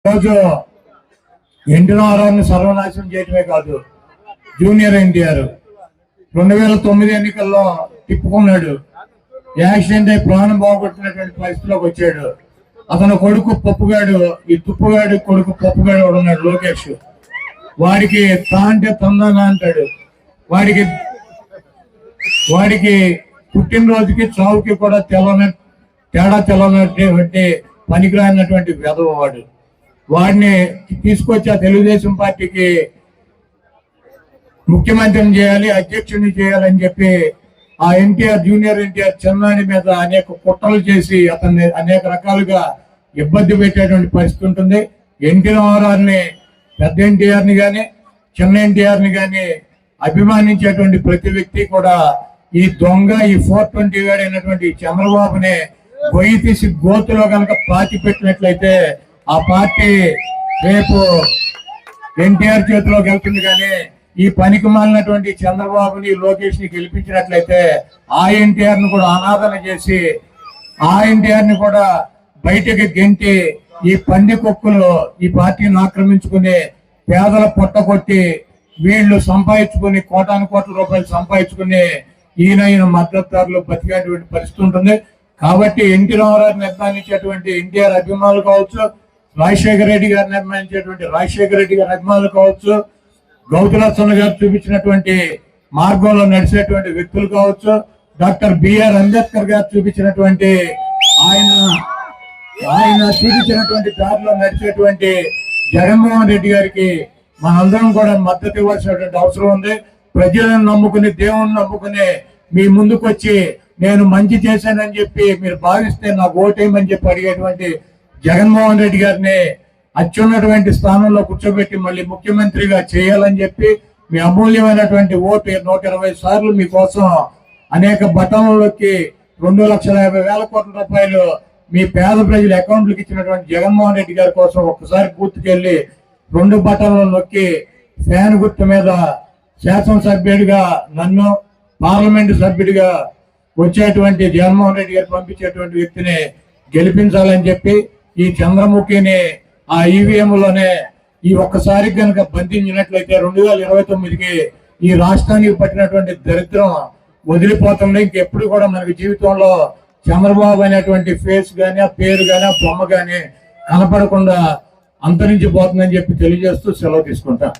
రోజు ఎన్టీ రామారావుని సర్వనాశనం చేయటమే కాదు, జూనియర్ ఎన్టీఆర్ 2009 ఎన్నికల్లో తిప్పుకున్నాడు. యాక్సిడెంట్ అయి ప్రాణం బాగొట్టినటువంటి పరిస్థితిలోకి వచ్చాడు. అతను కొడుకు పప్పుగాడు, ఈ తుప్పుగాడు కొడుకు పప్పుగాడు ఉన్నాడు లోకేష్. వాడికి తా అంటే తందానా అంటాడు. వాడికి పుట్టినరోజుకి చావుకి కూడా తేడా తెలవనటువంటి పనికిరానటువంటి వెధవవాడు. వాడిని తీసుకొచ్చి ఆ తెలుగుదేశం పార్టీకి ముఖ్యమంత్రిని చేయాలి, అధ్యక్షుడిని చేయాలని చెప్పి ఆ జూనియర్ ఎన్టీఆర్ చెన్నాని మీద అనేక కుట్రలు చేసి అతన్ని అనేక రకాలుగా ఇబ్బంది పెట్టేటువంటి పరిస్థితి ఉంటుంది. ఎన్టీ రామారావుని, పెద్ద ఎన్టీఆర్ని కానీ చిన్న ఎన్టీఆర్ని కానీ అభిమానించేటువంటి ప్రతి వ్యక్తి కూడా ఈ దొంగ, ఈ 420 గాడు అయినటువంటి చంద్రబాబుని గొయ్యి తీసి గోతులో కనుక పాతి పెట్టినట్లయితే ఆ పార్టీ రేపు ఎన్టీఆర్ చేతిలోకి వెళ్తుంది. కానీ ఈ పనికి మాలినటువంటి చంద్రబాబుని, లోకేష్ ని గెలిపించినట్లయితే ఆ ఎన్టీఆర్ ను కూడా అనాదరణ చేసి ఆ ఎన్టీఆర్ ని కూడా బయటకి గెంటి ఈ పంది కుక్కలు ఈ పార్టీని ఆక్రమించుకుని పేదల పొట్టకొట్టి వీళ్ళు సంపాదించుకుని కోటాను కోట్ల రూపాయలు సంపాదించుకుని ఈయన మద్దతుదారులు బతికేటువంటి పరిస్థితి ఉంటుంది. కాబట్టి ఎన్టీ రామారావు నిర్మాణించేటువంటి ఎన్టీఆర్ అభిమానులు కావచ్చు, రాజశేఖర రెడ్డి గారు నిర్మాణించేటువంటి రాజశేఖర రెడ్డి గారి అభిమానులు కావచ్చు, గౌతులచ్చన్న గారు చూపించినటువంటి మార్గంలో నడిచేటువంటి వ్యక్తులు కావచ్చు, డాక్టర్ బిఆర్ అంబేద్కర్ గారు చూపించినటువంటి ఆయన చూపించినటువంటి దారిలో నడిచేటువంటి జగన్మోహన్ రెడ్డి గారికి మనందరం కూడా మద్దతు ఇవ్వాల్సినటువంటి అవసరం ఉంది. ప్రజలను నమ్ముకుని, దేవుణ్ణి నమ్ముకుని మీ ముందుకు వచ్చి నేను మంచి చేశానని చెప్పి మీరు భావిస్తే నాకు ఓటేయమని చెప్పి అడిగేటువంటి జగన్మోహన్ రెడ్డి గారిని అత్యున్నటువంటి స్థానంలో కూర్చోబెట్టి మళ్ళీ ముఖ్యమంత్రిగా చేయాలని చెప్పి మీ అమూల్యమైనటువంటి ఓటు 120 సార్లు మీకోసం అనేక బటన్లకి 2,50,000 కోట్ల రూపాయలు మీ పేద ప్రజల అకౌంట్లకు ఇచ్చినటువంటి జగన్మోహన్ రెడ్డి గారి కోసం ఒక్కసారి బూత్కెళ్ళి 2 బటన్లు నొక్కి ఫ్యాన్ గుర్తు మీద శాసనసభ్యుడిగా నన్ను, పార్లమెంటు సభ్యుడిగా వచ్చేటువంటి జగన్మోహన్ రెడ్డి గారు పంపించేటువంటి వ్యక్తిని గెలిపించాలని చెప్పి ఈ చంద్రముఖిని ఆ ఈవీఎంలోనే ఈ ఒక్కసారి కనుక బంధించినట్లయితే 2029కి ఈ రాష్ట్రానికి పట్టినటువంటి దరిద్రం వదిలిపోతుంది. ఇంకెప్పుడు కూడా మనకి జీవితంలో చంద్రబాబు అనేటువంటి ఫేస్ గానీ, ఆ పేరు గానీ, ఆ బొమ్మ గానీ కనపడకుండా అంతరించిపోతుందని చెప్పి తెలియజేస్తూ సెలవు తీసుకుంటా.